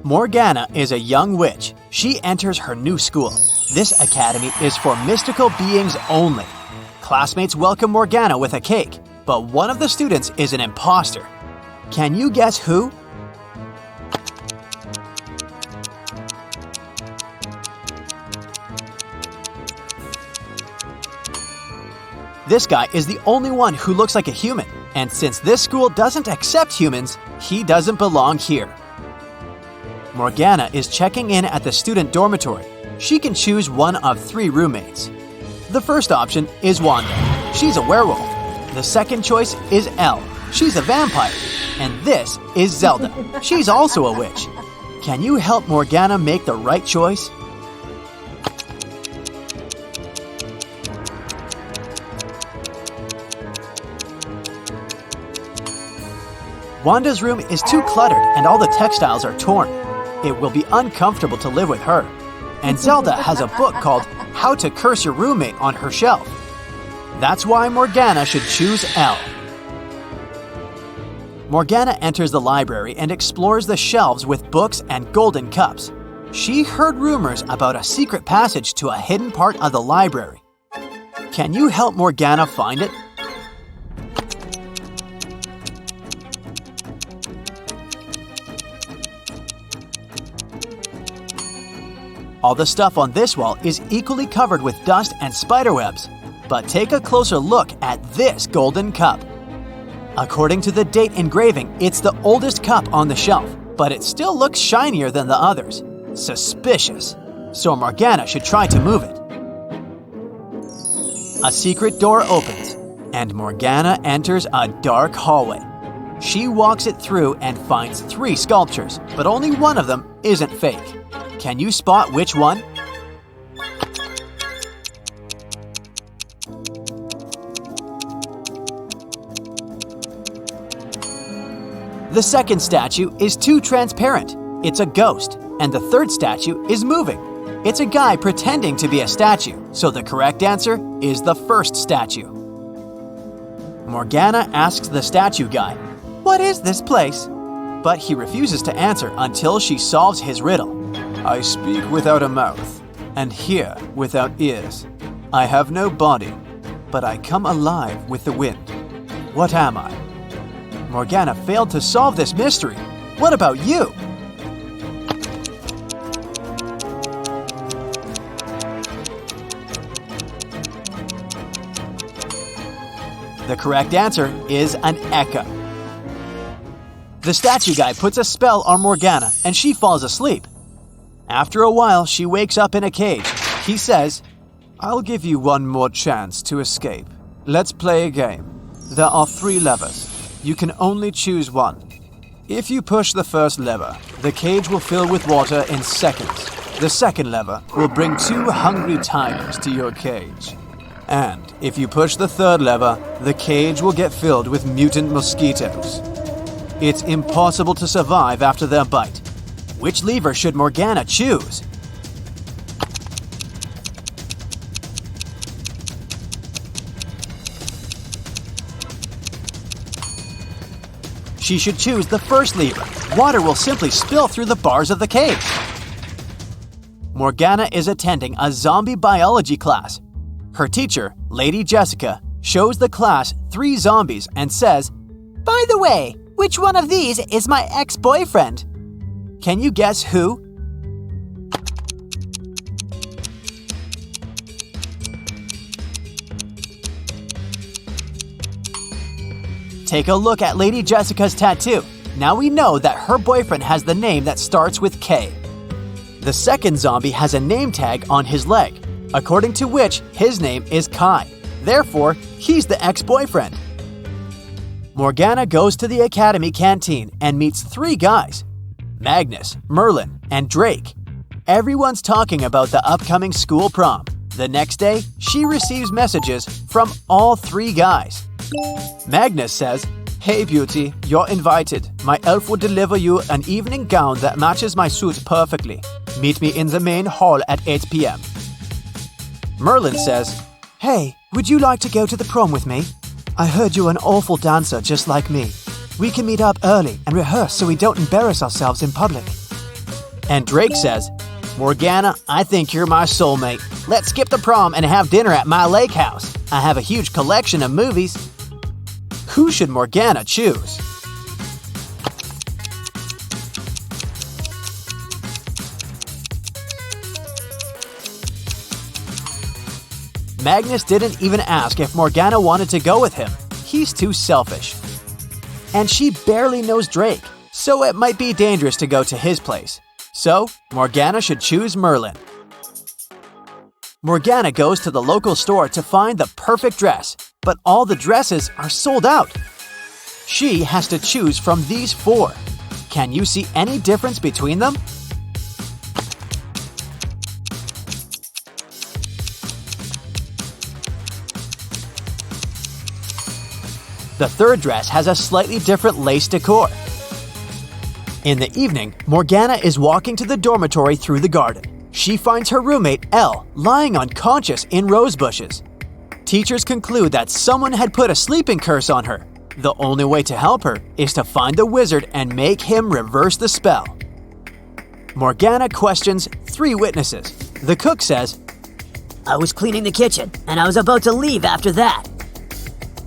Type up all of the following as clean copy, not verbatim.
Morgana is a young witch. She enters her new school. This academy is for mystical beings only. Classmates welcome Morgana with a cake, but one of the students is an imposter. Can you guess who? This guy is the only one who looks like a human, and since this school doesn't accept humans, he doesn't belong here. Morgana is checking in at the student dormitory. She can choose one of 3 roommates. The first option is Wanda. She's a werewolf. The second choice is Elle. She's a vampire. And this is Zelda. She's also a witch. Can you help Morgana make the right choice? Wanda's room is too cluttered and all the textiles are torn. It will be uncomfortable to live with her. And Zelda has a book called How to Curse Your Roommate on her shelf. That's why Morgana should choose Elle. Morgana enters the library and explores the shelves with books and golden cups. She heard rumors about a secret passage to a hidden part of the library. Can you help Morgana find it? All the stuff on this wall is equally covered with dust and spiderwebs. But take a closer look at this golden cup. According to the date engraving, it's the oldest cup on the shelf, but it still looks shinier than the others. Suspicious. So Morgana should try to move it. A secret door opens, and Morgana enters a dark hallway. She walks it through and finds 3 sculptures, but only one of them isn't fake. Can you spot which one? The second statue is too transparent. It's a ghost. And the third statue is moving. It's a guy pretending to be a statue, so the correct answer is the first statue. Morgana asks the statue guy, "What is this place?" But he refuses to answer until she solves his riddle. I speak without a mouth, and hear without ears. I have no body, but I come alive with the wind. What am I? Morgana failed to solve this mystery. What about you? The correct answer is an echo. The statue guy puts a spell on Morgana, and she falls asleep. After a while, she wakes up in a cage. He says, I'll give you one more chance to escape. Let's play a game. There are 3 levers. You can only choose one. If you push the first lever, the cage will fill with water in seconds. The second lever will bring 2 hungry tigers to your cage. And if you push the third lever, the cage will get filled with mutant mosquitoes. It's impossible to survive after their bite. Which lever should Morgana choose? She should choose the first lever. Water will simply spill through the bars of the cage. Morgana is attending a zombie biology class. Her teacher, Lady Jessica, shows the class 3 zombies and says, By the way, which one of these is my ex-boyfriend? Can you guess who? Take a look at Lady Jessica's tattoo. Now we know that her boyfriend has the name that starts with K. The second zombie has a name tag on his leg, according to which his name is Kai. Therefore, he's the ex-boyfriend. Morgana goes to the academy canteen and meets 3 guys, Magnus, Merlin, and Drake. Everyone's talking about the upcoming school prom. The next day, she receives messages from all 3 guys. Magnus says, Hey beauty, you're invited. My elf will deliver you an evening gown that matches my suit perfectly. Meet me in the main hall at 8 p.m. Merlin says, Hey, would you like to go to the prom with me? I heard you're an awful dancer just like me. We can meet up early and rehearse so we don't embarrass ourselves in public. And Drake says, "Morgana, I think you're my soulmate. Let's skip the prom and have dinner at my lake house. I have a huge collection of movies." Who should Morgana choose? Magnus didn't even ask if Morgana wanted to go with him. He's too selfish. And she barely knows Drake, so it might be dangerous to go to his place. So, Morgana should choose Merlin. Morgana goes to the local store to find the perfect dress, but all the dresses are sold out. She has to choose from these 4. Can you see any difference between them? The third dress has a slightly different lace decor. In the evening, Morgana is walking to the dormitory through the garden. She finds her roommate, Elle, lying unconscious in rose bushes. Teachers conclude that someone had put a sleeping curse on her. The only way to help her is to find the wizard and make him reverse the spell. Morgana questions 3 witnesses. The cook says, "I was cleaning the kitchen, and I was about to leave after that."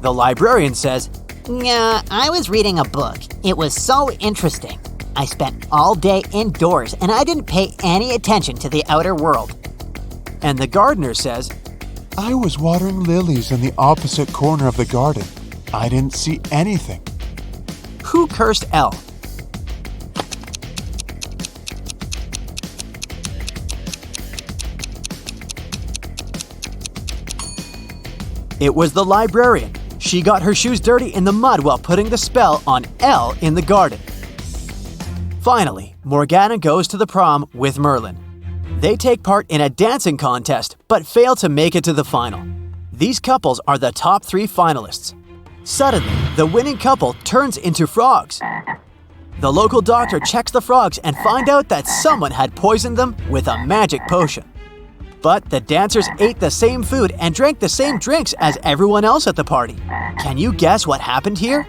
The librarian says, "Yeah, I was reading a book. It was so interesting. I spent all day indoors and I didn't pay any attention to the outer world." and the gardener says, I was watering lilies in the opposite corner of the garden. I didn't see anything. "Who cursed Elle?" It was the librarian. She got her shoes dirty in the mud while putting the spell on Elle in the garden. Finally, Morgana goes to the prom with Merlin. They take part in a dancing contest but fail to make it to the final. These couples are the top 3 finalists. Suddenly, the winning couple turns into frogs. The local doctor checks the frogs and finds out that someone had poisoned them with a magic potion. But the dancers ate the same food and drank the same drinks as everyone else at the party. Can you guess what happened here?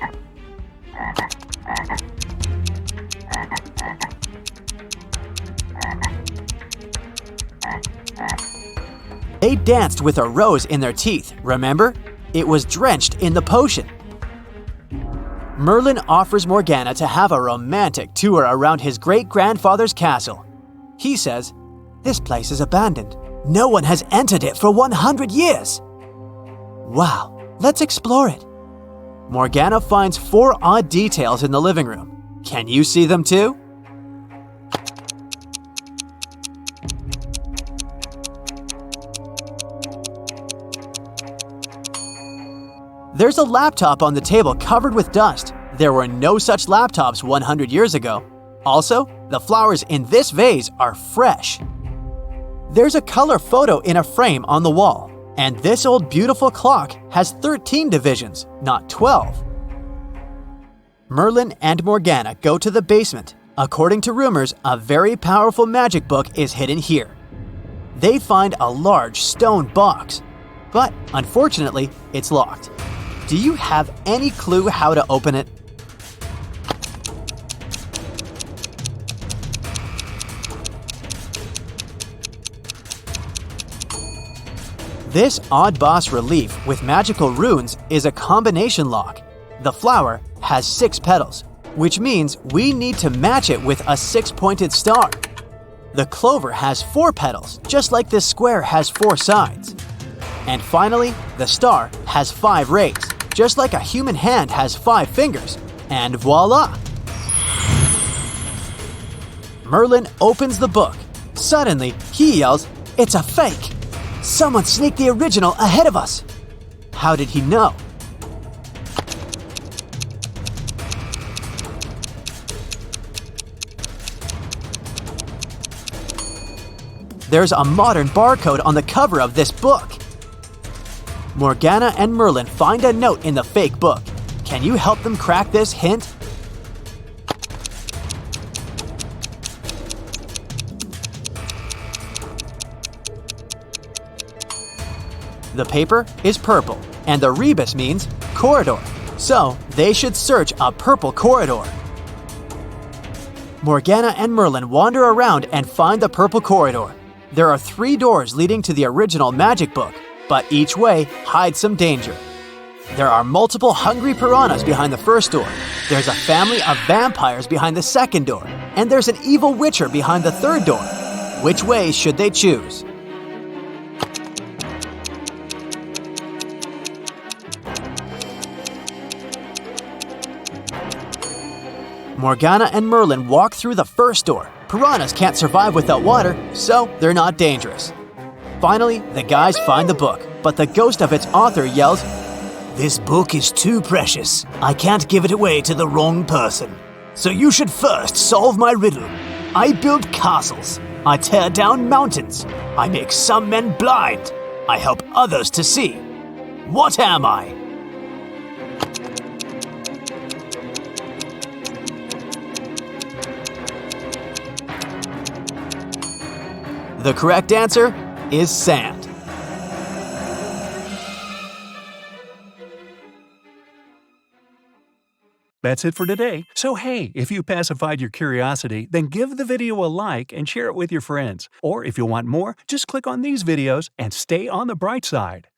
They danced with a rose in their teeth, remember? It was drenched in the potion. Merlin offers Morgana to have a romantic tour around his great-grandfather's castle. He says, "This place is abandoned. No one has entered it for 100 years. Wow, let's explore it." Morgana finds 4 odd details in the living room. Can you see them too? There's a laptop on the table covered with dust. There were no such laptops 100 years ago. Also, the flowers in this vase are fresh. There's a color photo in a frame on the wall, and this old beautiful clock has 13 divisions, not 12. Merlin and Morgana go to the basement. According to rumors, a very powerful magic book is hidden here. They find a large stone box, but unfortunately, it's locked. Do you have any clue how to open it? This odd boss relief with magical runes is a combination lock. The flower has 6 petals, which means we need to match it with a 6-pointed star. The clover has 4 petals, just like this square has 4 sides. And finally, the star has 5 rays, just like a human hand has 5 fingers. And voila! Merlin opens the book. Suddenly, he yells, "It's a fake! Someone sneaked the original ahead of us!" How did he know? There's a modern barcode on the cover of this book. Morgana and Merlin find a note in the fake book. Can you help them crack this hint? The paper is purple, and the rebus means corridor. So, they should search a purple corridor. Morgana and Merlin wander around and find the purple corridor. There are 3 doors leading to the original magic book, but each way hides some danger. There are multiple hungry piranhas behind the first door. There's a family of vampires behind the second door. And there's an evil witcher behind the third door. Which way should they choose? Morgana and Merlin walk through the first door. Piranhas can't survive without water, so they're not dangerous. Finally, the guys find the book, but the ghost of its author yells, "This book is too precious. I can't give it away to the wrong person. So you should first solve my riddle. I build castles. I tear down mountains. I make some men blind. I help others to see. What am I?" The correct answer is sand. That's it for today. So hey, if you pacified your curiosity, then give the video a like and share it with your friends. Or if you want more, just click on these videos and stay on the bright side.